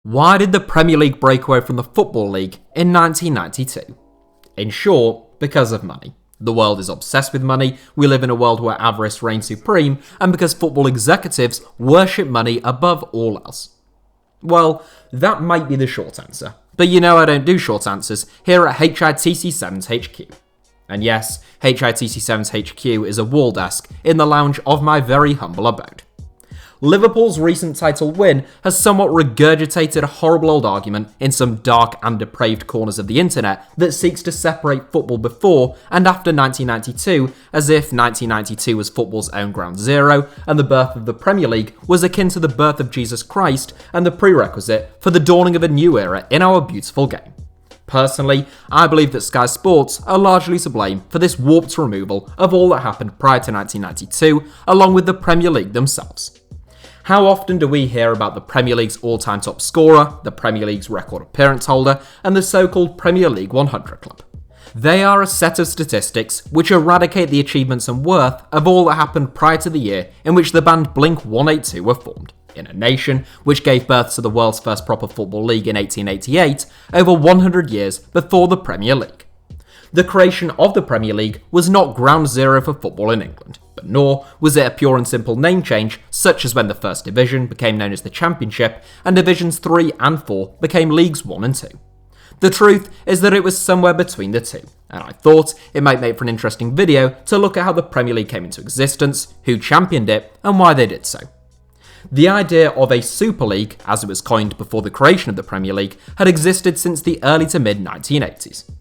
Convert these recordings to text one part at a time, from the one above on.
Why did the Premier League break away from the Football League in 1992? In short, because of money. The world is obsessed with money, we live in a world where avarice reigns supreme, and because football executives worship money above all else. Well, that might be the short answer. But you know I don't do short answers here at HITC Sevens HQ. And yes, HITC Sevens HQ is a wall desk in the lounge of my very humble abode. Liverpool's recent title win has somewhat regurgitated a horrible old argument in some dark and depraved corners of the internet that seeks to separate football before and after 1992, as if 1992 was football's own ground zero, and the birth of the Premier League was akin to the birth of Jesus Christ and the prerequisite for the dawning of a new era in our beautiful game. Personally, I believe that Sky Sports are largely to blame for this warped removal of all that happened prior to 1992, along with the Premier League themselves. How often do we hear about the Premier League's all-time top scorer, the Premier League's record appearance holder, and the so-called Premier League 100 Club? They are a set of statistics which eradicate the achievements and worth of all that happened prior to the year in which the band Blink-182 were formed, in a nation which gave birth to the world's first proper football league in 1888, over 100 years before the Premier League. The creation of the Premier League was not ground zero for football in England, but nor was it a pure and simple name change, such as when the First Division became known as the Championship and Divisions 3 and 4 became Leagues 1 and 2. The truth is that it was somewhere between the two, and I thought it might make for an interesting video to look at how the Premier League came into existence, who championed it, and why they did so. The idea of a Super League, as it was coined before the creation of the Premier League, had existed since the early to mid-1980s.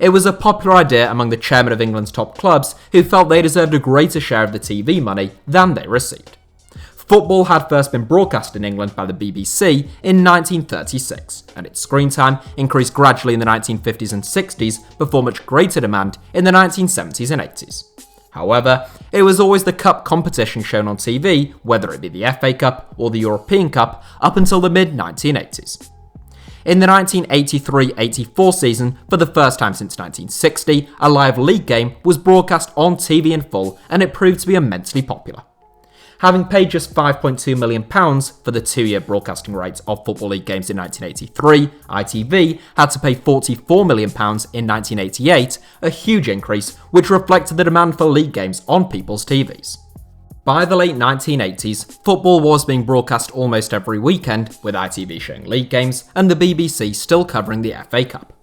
It was a popular idea among the chairman of England's top clubs who felt they deserved a greater share of the TV money than they received. Football had first been broadcast in England by the BBC in 1936, and its screen time increased gradually in the 1950s and 60s before much greater demand in the 1970s and 80s. However, it was always the cup competition shown on TV, whether it be the FA Cup or the European Cup, up until the mid-1980s. In the 1983-84 season, for the first time since 1960, a live league game was broadcast on TV in full, and it proved to be immensely popular. Having paid just £5.2 million for the 2-year broadcasting rights of Football League games in 1983, ITV had to pay £44 million in 1988, a huge increase which reflected the demand for league games on people's TVs. By the late 1980s, football was being broadcast almost every weekend, with ITV showing league games and the BBC still covering the FA Cup.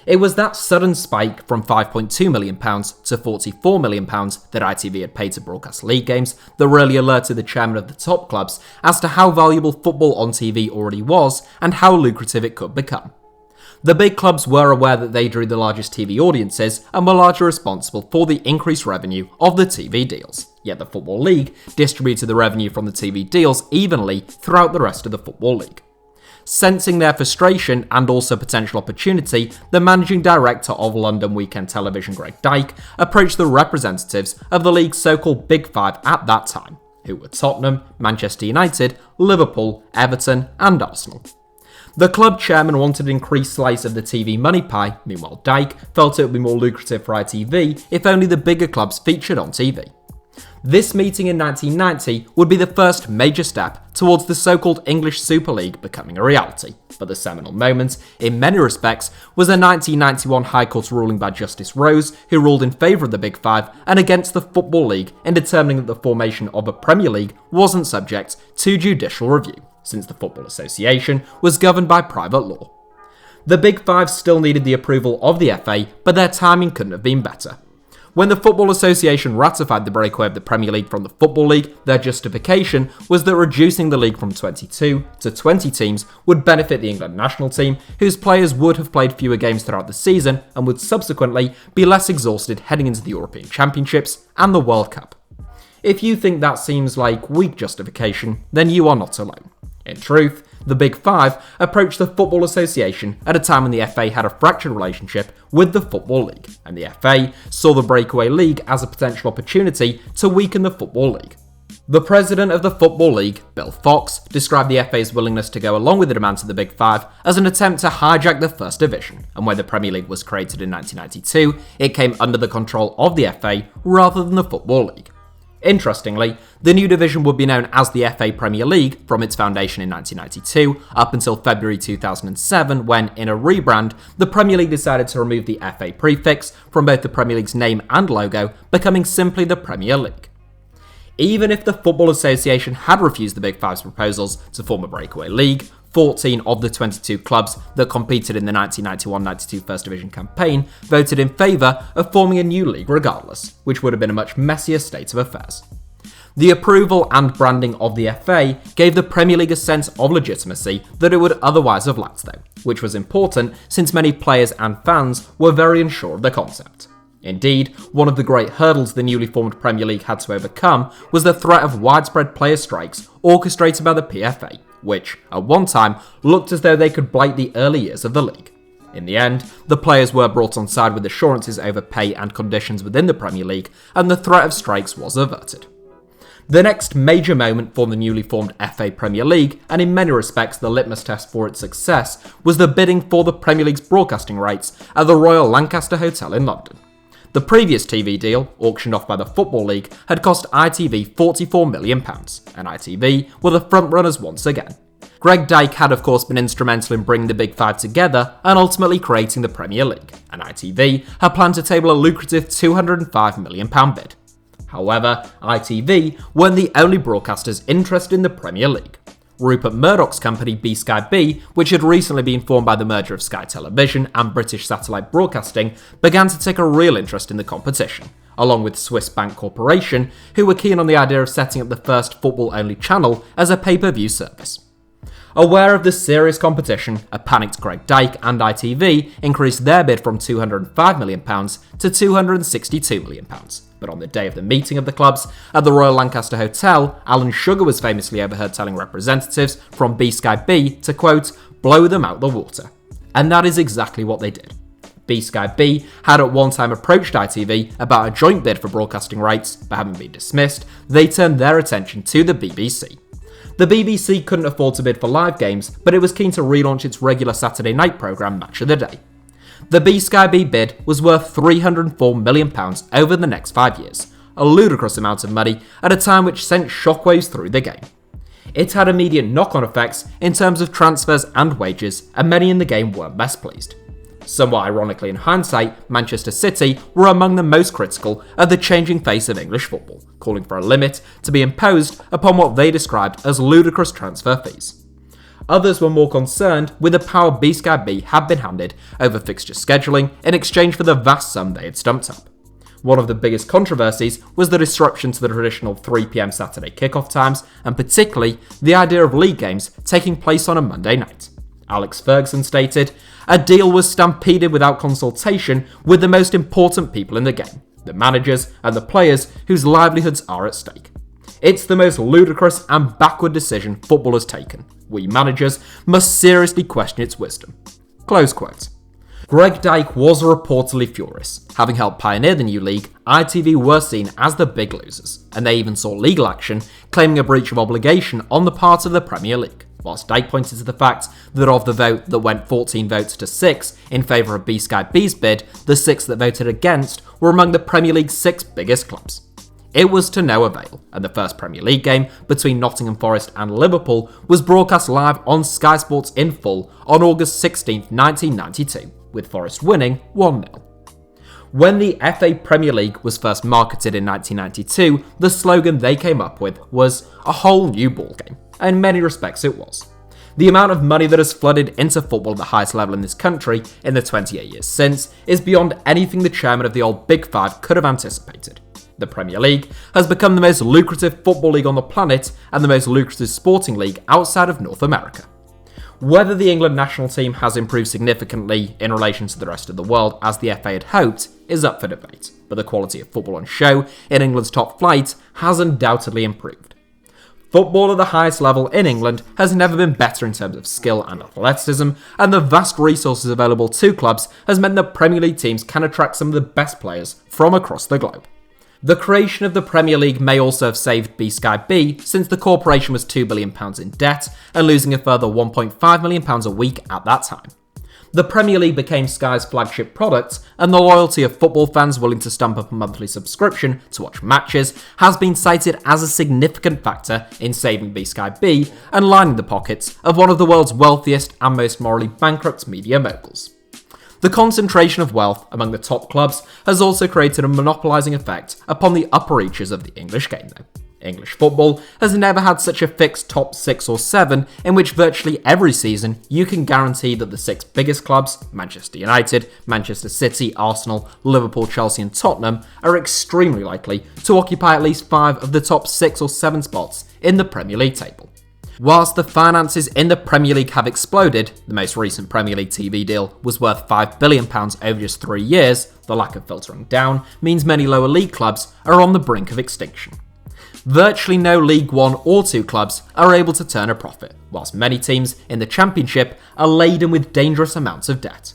It was that sudden spike from £5.2 million to £44 million that ITV had paid to broadcast league games that really alerted the chairman of the top clubs as to how valuable football on TV already was and how lucrative it could become. The big clubs were aware that they drew the largest TV audiences and were largely responsible for the increased revenue of the TV deals, yet the Football League distributed the revenue from the TV deals evenly throughout the rest of the Football League. Sensing their frustration and also potential opportunity, the managing director of London Weekend Television, Greg Dyke, approached the representatives of the league's so-called Big Five at that time, who were Tottenham, Manchester United, Liverpool, Everton and Arsenal. The club chairman wanted an increased slice of the TV money pie, meanwhile Dyke felt it would be more lucrative for ITV if only the bigger clubs featured on TV. This meeting in 1990 would be the first major step towards the so-called English Super League becoming a reality, but the seminal moment, in many respects, was a 1991 High Court ruling by Justice Rose, who ruled in favour of the Big Five and against the Football League in determining that the formation of a Premier League wasn't subject to judicial review, since the Football Association was governed by private law. The Big Five still needed the approval of the FA, but their timing couldn't have been better. When the Football Association ratified the breakaway of the Premier League from the Football League, their justification was that reducing the league from 22 to 20 teams would benefit the England national team, whose players would have played fewer games throughout the season and would subsequently be less exhausted heading into the European Championships and the World Cup. If you think that seems like weak justification, then you are not alone. In truth, the Big Five approached the Football Association at a time when the FA had a fractured relationship with the Football League, and the FA saw the breakaway league as a potential opportunity to weaken the Football League. The president of the Football League, Bill Fox, described the FA's willingness to go along with the demands of the Big Five as an attempt to hijack the First Division, and when the Premier League was created in 1992, it came under the control of the FA rather than the Football League. Interestingly, the new division would be known as the FA Premier League from its foundation in 1992 up until February 2007 when, in a rebrand, the Premier League decided to remove the FA prefix from both the Premier League's name and logo, becoming simply the Premier League. Even if the Football Association had refused the Big Five's proposals to form a breakaway league, 14 of the 22 clubs that competed in the 1991-92 First Division campaign voted in favour of forming a new league regardless, which would have been a much messier state of affairs. The approval and branding of the FA gave the Premier League a sense of legitimacy that it would otherwise have lacked though, which was important since many players and fans were very unsure of the concept. Indeed, one of the great hurdles the newly formed Premier League had to overcome was the threat of widespread player strikes orchestrated by the PFA, which, at one time, looked as though they could blight the early years of the league. In the end, the players were brought on side with assurances over pay and conditions within the Premier League, and the threat of strikes was averted. The next major moment for the newly formed FA Premier League, and in many respects the litmus test for its success, was the bidding for the Premier League's broadcasting rights at the Royal Lancaster Hotel in London. The previous TV deal, auctioned off by the Football League, had cost ITV £44 million, and ITV were the frontrunners once again. Greg Dyke had of course been instrumental in bringing the Big Five together and ultimately creating the Premier League, and ITV had planned to table a lucrative £205 million bid. However, ITV weren't the only broadcasters interested in the Premier League. Rupert Murdoch's company B-Sky B, which had recently been formed by the merger of Sky Television and British Satellite Broadcasting, began to take a real interest in the competition, along with Swiss Bank Corporation, who were keen on the idea of setting up the first football-only channel as a pay-per-view service. Aware of the serious competition, a panicked Greg Dyke and ITV increased their bid from £205 million to £262 million. But on the day of the meeting of the clubs at the Royal Lancaster Hotel, Alan Sugar was famously overheard telling representatives from B-Sky B to, quote, blow them out the water. And that is exactly what they did. B-Sky B had at one time approached ITV about a joint bid for broadcasting rights, but having been dismissed, they turned their attention to the BBC. The BBC couldn't afford to bid for live games, but it was keen to relaunch its regular Saturday night programme Match of the Day. The B-Sky B bid was worth £304 million over the next 5 years, a ludicrous amount of money at a time which sent shockwaves through the game. It had immediate knock-on effects in terms of transfers and wages, and many in the game weren't best pleased. Somewhat ironically in hindsight, Manchester City were among the most critical of the changing face of English football, calling for a limit to be imposed upon what they described as ludicrous transfer fees. Others were more concerned with the power B-Sky B had been handed over fixture scheduling in exchange for the vast sum they had stumped up. One of the biggest controversies was the disruption to the traditional 3 PM Saturday kickoff times, and particularly the idea of league games taking place on a Monday night. Alex Ferguson stated, "A deal was stampeded without consultation with the most important people in the game, the managers and the players whose livelihoods are at stake. It's the most ludicrous and backward decision football has taken. We managers must seriously question its wisdom." Close quote. Greg Dyke was reportedly furious. Having helped pioneer the new league, ITV were seen as the big losers, and they even saw legal action claiming a breach of obligation on the part of the Premier League. Whilst Dyke pointed to the fact that of the vote that went 14 votes to 6 in favour of B-Sky B's bid, the 6 that voted against were among the Premier League's 6 biggest clubs. It was to no avail, and the first Premier League game between Nottingham Forest and Liverpool was broadcast live on Sky Sports in full on August 16, 1992, with Forest winning 1-0. When the FA Premier League was first marketed in 1992, the slogan they came up with was "a whole new ballgame," and in many respects it was. The amount of money that has flooded into football at the highest level in this country in the 28 years since is beyond anything the chairman of the old Big Five could have anticipated. The Premier League has become the most lucrative football league on the planet and the most lucrative sporting league outside of North America. Whether the England national team has improved significantly in relation to the rest of the world as the FA had hoped is up for debate, but the quality of football on show in England's top flight has undoubtedly improved. Football at the highest level in England has never been better in terms of skill and athleticism, and the vast resources available to clubs has meant that Premier League teams can attract some of the best players from across the globe. The creation of the Premier League may also have saved B-Sky B, since the corporation was £2 billion in debt and losing a further £1.5 million a week at that time. The Premier League became Sky's flagship product, and the loyalty of football fans willing to stamp up a monthly subscription to watch matches has been cited as a significant factor in saving the Sky B and lining the pockets of one of the world's wealthiest and most morally bankrupt media moguls. The concentration of wealth among the top clubs has also created a monopolising effect upon the upper reaches of the English game though. English football has never had such a fixed top 6 or 7 in which virtually every season you can guarantee that the 6 biggest clubs, Manchester United, Manchester City, Arsenal, Liverpool, Chelsea and Tottenham, are extremely likely to occupy at least 5 of the top 6 or 7 spots in the Premier League table. Whilst the finances in the Premier League have exploded, the most recent Premier League TV deal was worth £5 billion over just 3 years, the lack of filtering down means many lower league clubs are on the brink of extinction. Virtually no League 1 or 2 clubs are able to turn a profit, whilst many teams in the Championship are laden with dangerous amounts of debt.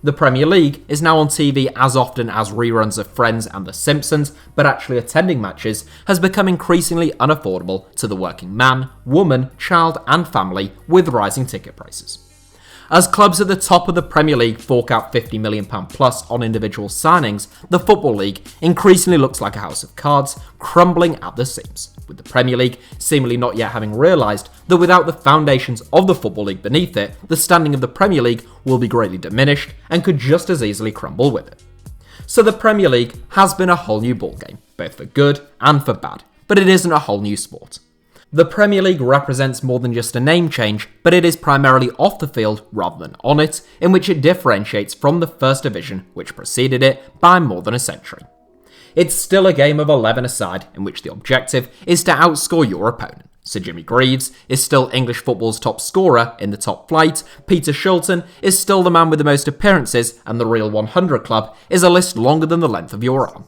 The Premier League is now on TV as often as reruns of Friends and The Simpsons, but actually attending matches has become increasingly unaffordable to the working man, woman, child and family with rising ticket prices. As clubs at the top of the Premier League fork out £50 million plus on individual signings, the Football League increasingly looks like a house of cards, crumbling at the seams, with the Premier League seemingly not yet having realised that without the foundations of the Football League beneath it, the standing of the Premier League will be greatly diminished and could just as easily crumble with it. So the Premier League has been a whole new ballgame, both for good and for bad, but it isn't a whole new sport. The Premier League represents more than just a name change, but it is primarily off the field rather than on it, in which it differentiates from the First Division, which preceded it by more than a century. It's still a game of 11-a-side, in which the objective is to outscore your opponent. Sir Jimmy Greaves is still English football's top scorer in the top flight, Peter Shilton is still the man with the most appearances, and the Real 100 Club is a list longer than the length of your arm.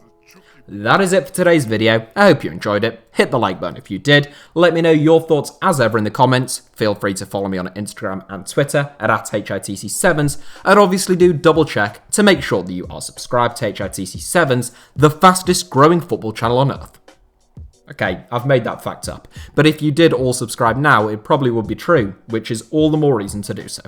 That is it for today's video. I hope you enjoyed it. Hit the like button if you did. Let me know your thoughts as ever in the comments. Feel free to follow me on Instagram and Twitter at HITC Sevens. And obviously do double check to make sure that you are subscribed to HITC Sevens, the fastest growing football channel on earth. Okay, I've made that fact up. But if you did all subscribe now, it probably would be true, which is all the more reason to do so.